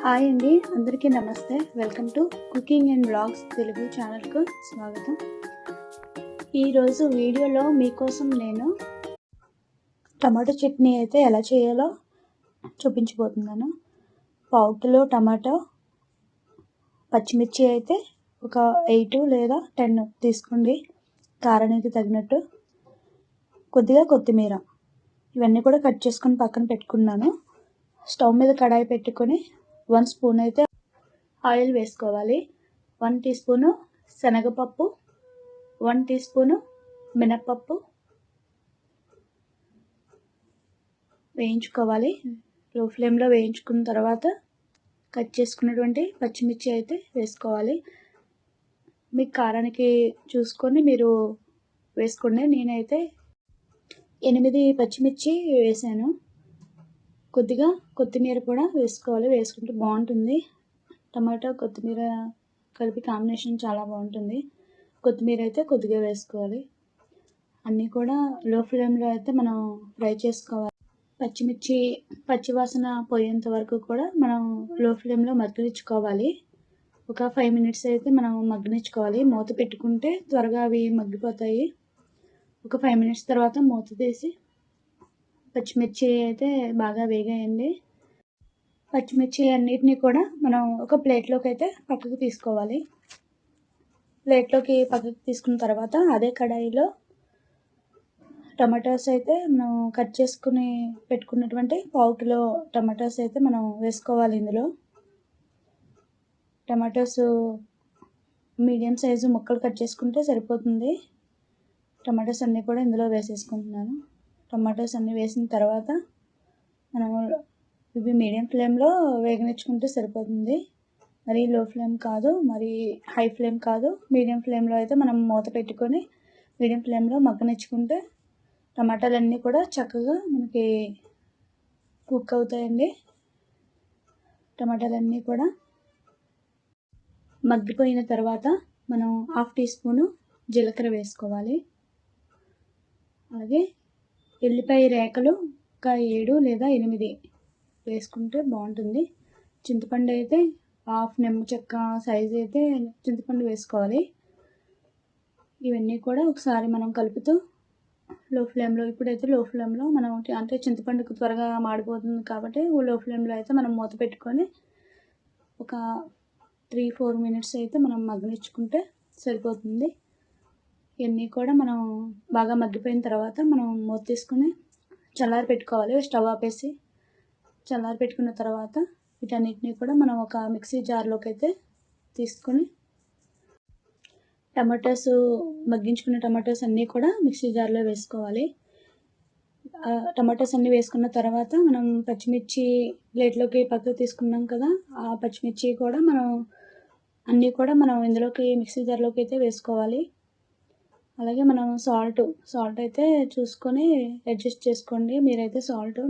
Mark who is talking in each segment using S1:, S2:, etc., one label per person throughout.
S1: Hi అండి, అందరికీ నమస్తే. Welcome to cooking and blogs Telugu ఛానల్కు స్వాగతం. ఈరోజు వీడియోలో మీకోసం నేను టమాటో చట్నీ అయితే ఎలా చేయాలో చూపించబోతున్నాను. 1/2 కిలో టమాటో, పచ్చిమిర్చి అయితే ఒక 8 లేదా 10 తీసుకోండి, కారానికి తగినట్టు. కొద్దిగా కొత్తిమీర, ఇవన్నీ కూడా కట్ చేసుకొని పక్కన పెట్టుకున్నాను. స్టవ్ మీద కడాయి పెట్టుకొని 1 స్పూన్ అయితే ఆయిల్ వేసుకోవాలి. 1 టీ స్పూను శనగపప్పు, 1 టీ స్పూను మినప్పప్పు వేయించుకోవాలి. లో ఫ్లేమ్లో వేయించుకున్న తర్వాత కట్ చేసుకున్నటువంటి పచ్చిమిర్చి అయితే వేసుకోవాలి. మీ కారానికి చూసుకొని మీరు వేసుకోండి. నేనైతే 8 పచ్చిమిర్చి వేసాను. కొద్దిగా కొత్తిమీర కూడా వేసుకోవాలి, వేసుకుంటే బాగుంటుంది. టమాటో కొత్తిమీర కలిపి కాంబినేషన్ చాలా బాగుంటుంది. కొత్తిమీర అయితే కొద్దిగా వేసుకోవాలి. అన్నీ కూడా లో ఫ్లేమ్లో అయితే మనం ఫ్రై చేసుకోవాలి. పచ్చిమిర్చి పచ్చివాసన పోయేంత వరకు కూడా మనం లో ఫ్లేమ్లో మగ్గించుకోవాలి. ఒక 5 మినిట్స్ అయితే మనం మగ్గనిచ్చుకోవాలి. మూత పెట్టుకుంటే త్వరగా అవి మగ్గిపోతాయి. ఒక 5 మినిట్స్ తర్వాత మూత తీసి పచ్చిమిర్చి అయితే బాగా వేగాయండి. పచ్చిమిర్చి అన్నిటినీ కూడా మనం ఒక ప్లేట్లోకి అయితే పక్కకు తీసుకోవాలి. ప్లేట్లోకి పక్కకు తీసుకున్న తర్వాత అదే కడాయిలో టమాటాస్ అయితే మనం కట్ చేసుకుని పెట్టుకున్నటువంటి 1/2 కిలో టమాటాస్ అయితే మనం వేసుకోవాలి. ఇందులో టమాటాస్ మీడియం సైజు ముక్కలు కట్ చేసుకుంటే సరిపోతుంది. టమాటాస్ అన్నీ కూడా ఇందులో వేసేసుకుంటున్నాను. టమాటాస్ అన్నీ వేసిన తర్వాత మనము ఇవి మీడియం ఫ్లేమ్లో వేగనిచ్చుకుంటే సరిపోతుంది. మరి లో ఫ్లేమ్ కాదు, మరి హై ఫ్లేమ్ కాదు, మీడియం ఫ్లేమ్లో అయితే మనం మూత పెట్టుకొని మీడియం ఫ్లేమ్లో మగ్గనిచ్చుకుంటే టమాటాలన్నీ కూడా చక్కగా మనకి కుక్ అవుతాయండి. టమాటాలన్నీ కూడా మగ్గిపోయిన తర్వాత మనం 1/2 టీ స్పూను జీలకర్ర వేసుకోవాలి. అలాగే ఎల్లిపాయ రేఖలు ఒక 7 లేదా 8 వేసుకుంటే బాగుంటుంది. చింతపండు అయితే 1/2 నిమ్మ చెక్క సైజు అయితే చింతపండు వేసుకోవాలి. ఇవన్నీ కూడా ఒకసారి మనం కలుపుతూ ఇప్పుడైతే లో ఫ్లేమ్లో మనం అంటే చింతపండుకు త్వరగా మాడిపోతుంది కాబట్టి లో ఫ్లేమ్లో అయితే మనం మూత పెట్టుకొని ఒక 3-4 మినిట్స్ అయితే మనం మగ్గనిచ్చుకుంటే సరిపోతుంది. ఇవన్నీ కూడా మనం బాగా మగ్గిపోయిన తర్వాత మనం మూత తీసుకుని చల్లారి పెట్టుకోవాలి. స్టవ్ ఆపేసి చల్లారి పెట్టుకున్న తర్వాత వీటన్నిటిని కూడా మనం ఒక మిక్సీ జార్లోకి అయితే తీసుకొని మగ్గించుకున్న టమాటోస్ అన్నీ కూడా మిక్సీ జార్లో వేసుకోవాలి. టమాటోస్ అన్నీ వేసుకున్న తర్వాత మనం పచ్చిమిర్చి ప్లేట్లోకి పక్కకు తీసుకున్నాం కదా, ఆ పచ్చిమిర్చి కూడా అన్నీ కూడా మనం ఇందులోకి మిక్సీ జార్లోకి అయితే వేసుకోవాలి. అలాగే మనం సాల్ట్ అయితే చూసుకొని అడ్జస్ట్ చేసుకోండి. మీరైతే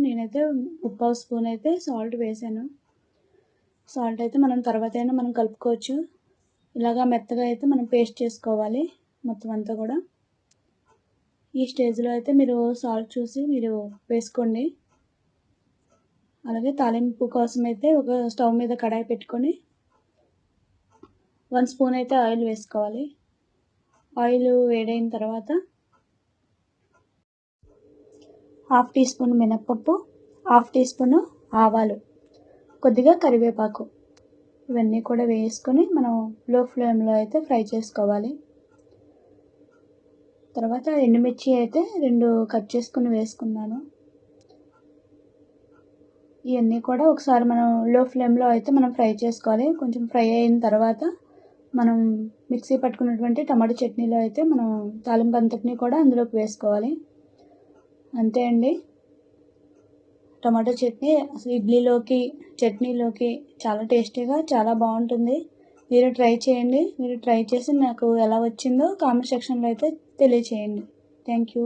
S1: నేనైతే 1/2 స్పూన్ అయితే సాల్ట్ వేసాను. సాల్ట్ అయితే మనం తర్వాత అయినా మనం కలుపుకోవచ్చు. ఇలాగా మెత్తగా అయితే మనం పేస్ట్ చేసుకోవాలి మొత్తం అంతా కూడా. ఈ స్టేజ్లో అయితే మీరు సాల్ట్ చూసి మీరు వేసుకోండి. అలాగే తాలింపు కోసం అయితే ఒక స్టవ్ మీద కడాయి పెట్టుకొని 1 స్పూన్ అయితే ఆయిల్ వేసుకోవాలి. ఆయిల్ వేడైన తర్వాత 1/2 టీ స్పూన్ మినప్పప్పు, 1/2 టీ స్పూన్ ఆవాలు, కొద్దిగా కరివేపాకు ఇవన్నీ కూడా వేసుకొని మనం లో ఫ్లేమ్లో అయితే ఫ్రై చేసుకోవాలి. తర్వాత ఎండుమిర్చి అయితే 2 కట్ చేసుకుని వేసుకున్నాను. ఇవన్నీ కూడా ఒకసారి మనం లో ఫ్లేమ్లో అయితే మనం ఫ్రై చేసుకోవాలి. కొంచెం ఫ్రై అయిన తర్వాత మనం మిక్సీ పట్టుకున్నటువంటి టమాటో చట్నీలో అయితే మనం తాలింపు అంతటిని కూడా అందులోకి వేసుకోవాలి. అంతే అండి, టమాటో చట్నీ అసలు ఇడ్లీలోకి చట్నీలోకి చాలా టేస్టీగా చాలా బాగుంటుంది. మీరు ట్రై చేయండి. మీరు ట్రై చేసి నాకు ఎలా వచ్చిందో కామెంట్ సెక్షన్లో అయితే తెలియచేయండి. Thank you.